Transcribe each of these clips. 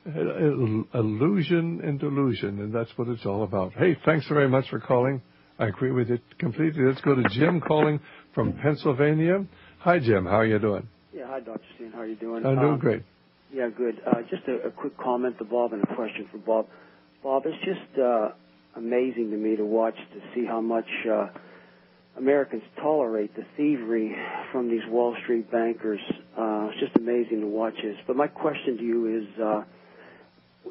illusion and delusion, and that's what it's all about. Hey, thanks very much for calling. I agree with it completely. Let's go to Jim calling from Pennsylvania. Hi, Jim. How are you doing? Yeah, hi, Dr. Steen. How are you doing? I'm doing great. Yeah, good. Just a quick comment to Bob and a question for Bob. Bob, it's just amazing to me to see how much Americans tolerate the thievery from these Wall Street bankers. It's just amazing to watch this. But my question to you is,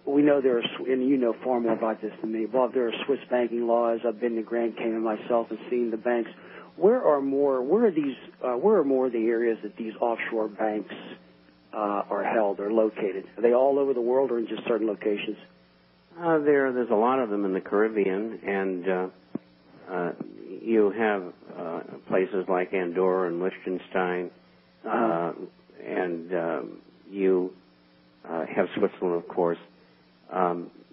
we know there are, and you know far more about this than me, Bob, there are Swiss banking laws. I've been to Grand Cayman myself and seen the banks. Where are more of the areas that these offshore banks are held or located? Are they all over the world or in just certain locations? There's a lot of them in the Caribbean, and you have places like Andorra and Liechtenstein, and you have Switzerland, of course.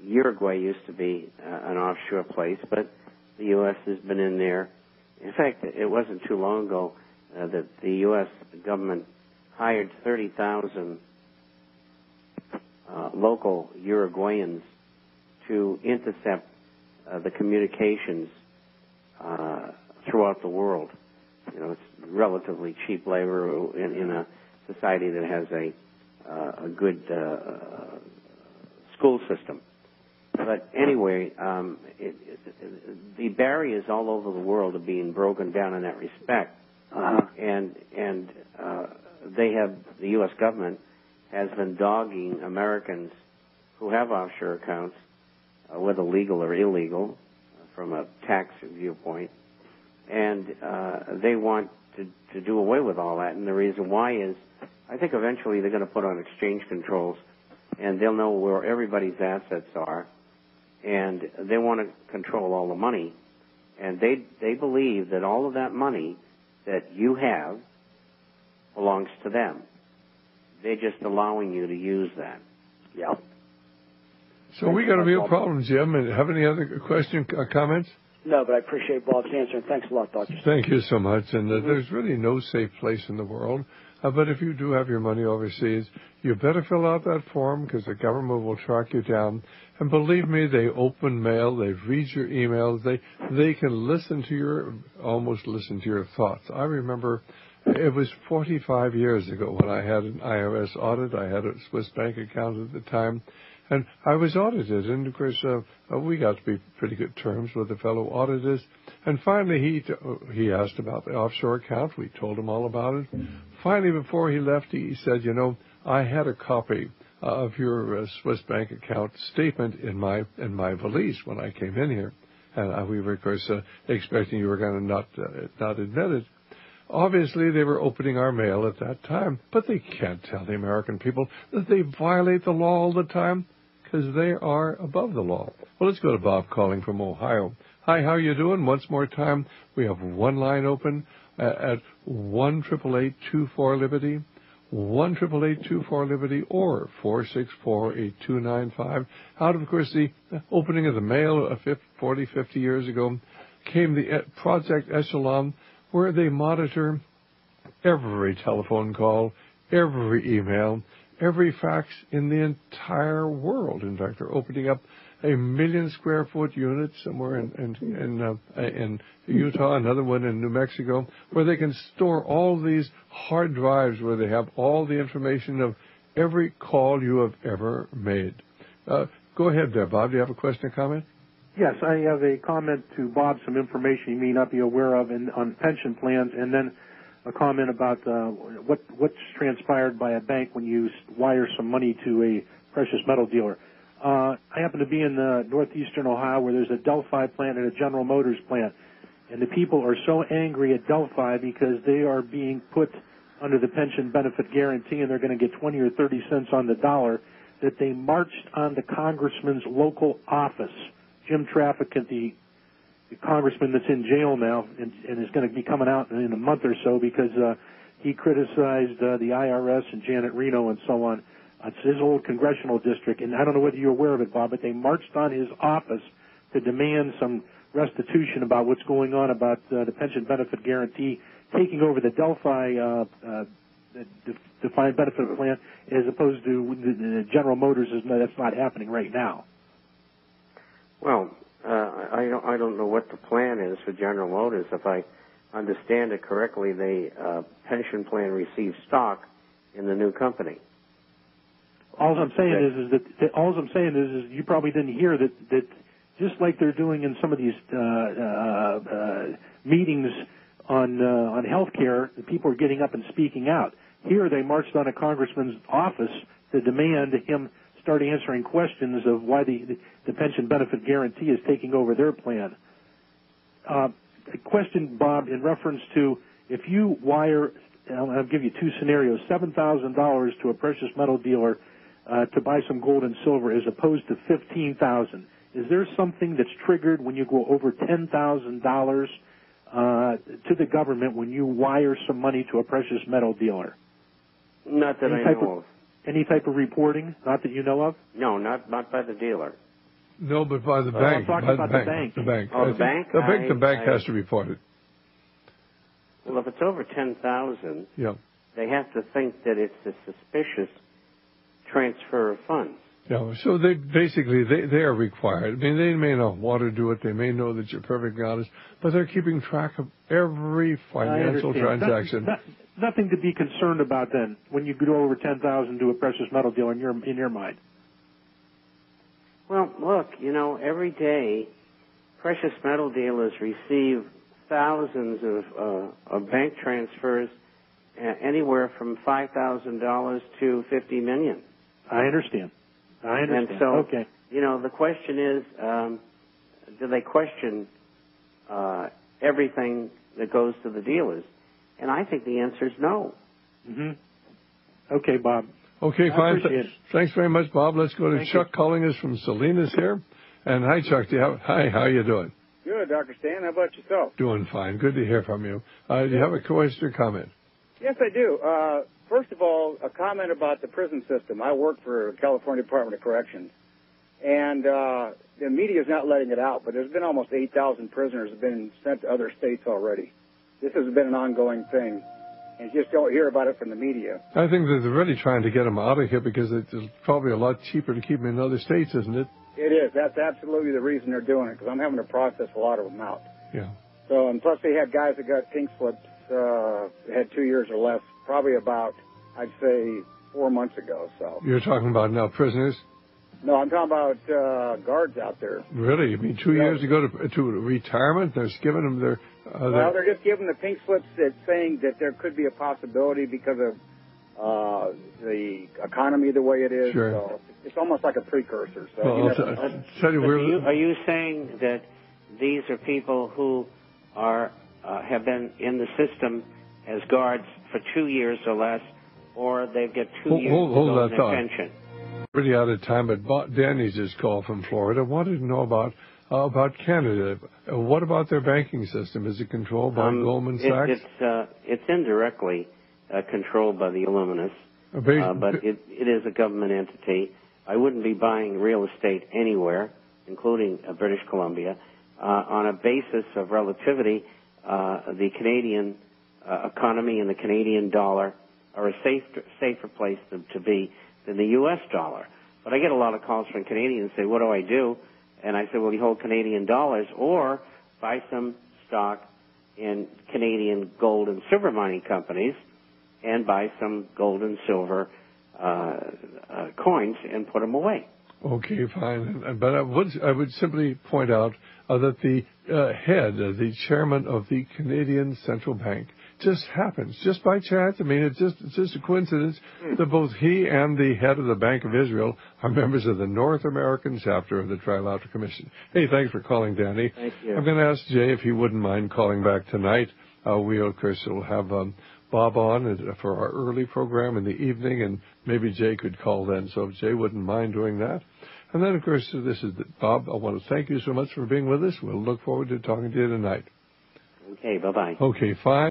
Uruguay used to be an offshore place, but the U.S. has been in there. In fact, it wasn't too long ago that the U.S. government hired 30,000 local Uruguayans to intercept the communications throughout the world. You know, it's relatively cheap labor in a society that has a good school system. But anyway, the barriers all over the world are being broken down in that respect, and the U.S. government has been dogging Americans who have offshore accounts, whether legal or illegal, from a tax viewpoint, and they want to do away with all that. And the reason why is, I think eventually they're going to put on exchange controls, and they'll know where everybody's assets are, and they want to control all the money. And they believe that all of that money that you have belongs to them. They're just allowing you to use that. Yeah. So we got a real problem, Jim. And have any other question or comments? No, but I appreciate Bob's answer, and thanks a lot, Doctor. Thank you so much. And there's really no safe place in the world. But if you do have your money overseas, you better fill out that form because the government will track you down. And believe me, they open mail, they read your emails, they can almost listen to your thoughts. I remember it was 45 years ago when I had an IRS audit. I had a Swiss bank account at the time. And I was audited, and of course, we got to be pretty good terms with the fellow auditors. And finally, he asked about the offshore account. We told him all about it. Finally, before he left, he said, you know, I had a copy of your Swiss bank account statement in my valise when I came in here. And we were, of course, expecting you were going to not admit it. Obviously, they were opening our mail at that time, but they can't tell the American people that they violate the law all the time, because they are above the law. Well, let's go to Bob calling from Ohio. Hi, how are you doing? Once more time, we have one line open at 1-888-24-LIBERTY, 1-888-24-LIBERTY, or 464-8295. Out of course, the opening of the mail 40, 50 years ago came the Project Echelon, where they monitor every telephone call, every email, every fax in the entire world. In fact, they're opening up a 1 million square foot unit somewhere in Utah, another one in New Mexico, where they can store all these hard drives where they have all the information of every call you have ever made. Go ahead there, Bob. Do you have a question or comment? Yes, I have a comment to Bob, some information you may not be aware of on pension plans, and then a comment about what's transpired by a bank when you wire some money to a precious metal dealer. I happen to be in northeastern Ohio where there's a Delphi plant and a General Motors plant, and the people are so angry at Delphi because they are being put under the pension benefit guarantee and they're going to get 20 or 30 cents on the dollar that they marched on the congressman's local office. Jim Trafficant, the congressman that's in jail now and is going to be coming out in a month or so because he criticized the IRS and Janet Reno and so on. It's his old congressional district, and I don't know whether you're aware of it, Bob, but they marched on his office to demand some restitution about what's going on about the pension benefit guarantee taking over the Delphi defined benefit plan, as opposed to the General Motors. That's not happening right now. Well, I don't know what the plan is for General Motors. If I understand it correctly, the pension plan receives stock in the new company. All I'm saying is you probably didn't hear that just like they're doing in some of these meetings on health care, the people are getting up and speaking out. Here they marched on a congressman's office to demand him start answering questions of why the pension benefit guarantee is taking over their plan. A question, Bob, in reference to if you wire, I'll give you two scenarios, $7,000 to a precious metal dealer to buy some gold and silver as opposed to $15,000. Is there something that's triggered when you go over $10,000 to the government when you wire some money to a precious metal dealer? Not that I know of. Any type of reporting? Not that you know of? No, not by the dealer. No, but by the bank. I'm talking about the bank. The bank. Oh, the bank? The bank has to report it. Well, if it's over 10,000, yeah, they have to think that it's a suspicious transfer of funds. Yeah, so they basically they are required. I mean, they may not want to do it. They may know that you're perfectly honest, but they're keeping track of every financial transaction. Nothing to be concerned about then when you go over 10,000 to a precious metal dealer in your mind. Well, look, every day precious metal dealers receive thousands of bank transfers, anywhere from $5,000 to $50 million. I understand. And so, okay. The question is, do they question everything that goes to the dealers? And I think the answer is no. Mm-hmm. Okay, Bob. Okay, fine. Thanks very much, Bob. Let's go to Chuck calling us from Salinas here. And hi, Chuck. Hi, how you doing? Good, Dr. Stan. How about yourself? Doing fine. Good to hear from you. Do you have a question or comment? Yes, I do. First of all, a comment about the prison system. I work for the California Department of Corrections, and the media is not letting it out, but there's been almost 8,000 prisoners have been sent to other states already. This has been an ongoing thing, and you just don't hear about it from the media. I think that they're really trying to get them out of here because it's probably a lot cheaper to keep them in other states, isn't it? It is. That's absolutely the reason they're doing it, because I'm having to process a lot of them out. Yeah. So, and plus they had guys that got pink slips, had 2 years or less, probably about, I'd say, 4 months ago. So you're talking about now prisoners? No, I'm talking about guards out there. Really? You mean 2 years ago to retirement? They're giving them their... well, they're just giving the pink slips that saying that there could be a possibility because of the economy the way it is. Sure. So it's almost like a precursor. So well, tell you, are you saying that these are people who have been in the system as guards for 2 years or less, or they've got 2 years of pension? Pretty out of time, but Danny's just called from Florida. Wanted to know about Canada. What about their banking system? Is it controlled by Goldman Sachs? It's indirectly controlled by the Illuminists, but it is a government entity. I wouldn't be buying real estate anywhere, including British Columbia, on a basis of relativity. The Canadian economy and the Canadian dollar are a safer place to be than the U.S. dollar. But I get a lot of calls from Canadians say, what do I do? And I say, well, you hold Canadian dollars or buy some stock in Canadian gold and silver mining companies and buy some gold and silver coins and put them away. Okay, fine. But I would simply point out that the the chairman of the Canadian Central Bank, just happens, just by chance. I mean, it's just a coincidence that both he and the head of the Bank of Israel are members of the North American chapter of the Trilateral Commission. Hey, thanks for calling, Danny. Thank you. I'm going to ask Jay if he wouldn't mind calling back tonight. We, of course, will have Bob on for our early program in the evening, and maybe Jay could call then. So if Jay wouldn't mind doing that. And then, of course, this is Bob. I want to thank you so much for being with us. We'll look forward to talking to you tonight. Okay, bye-bye. Okay, fine.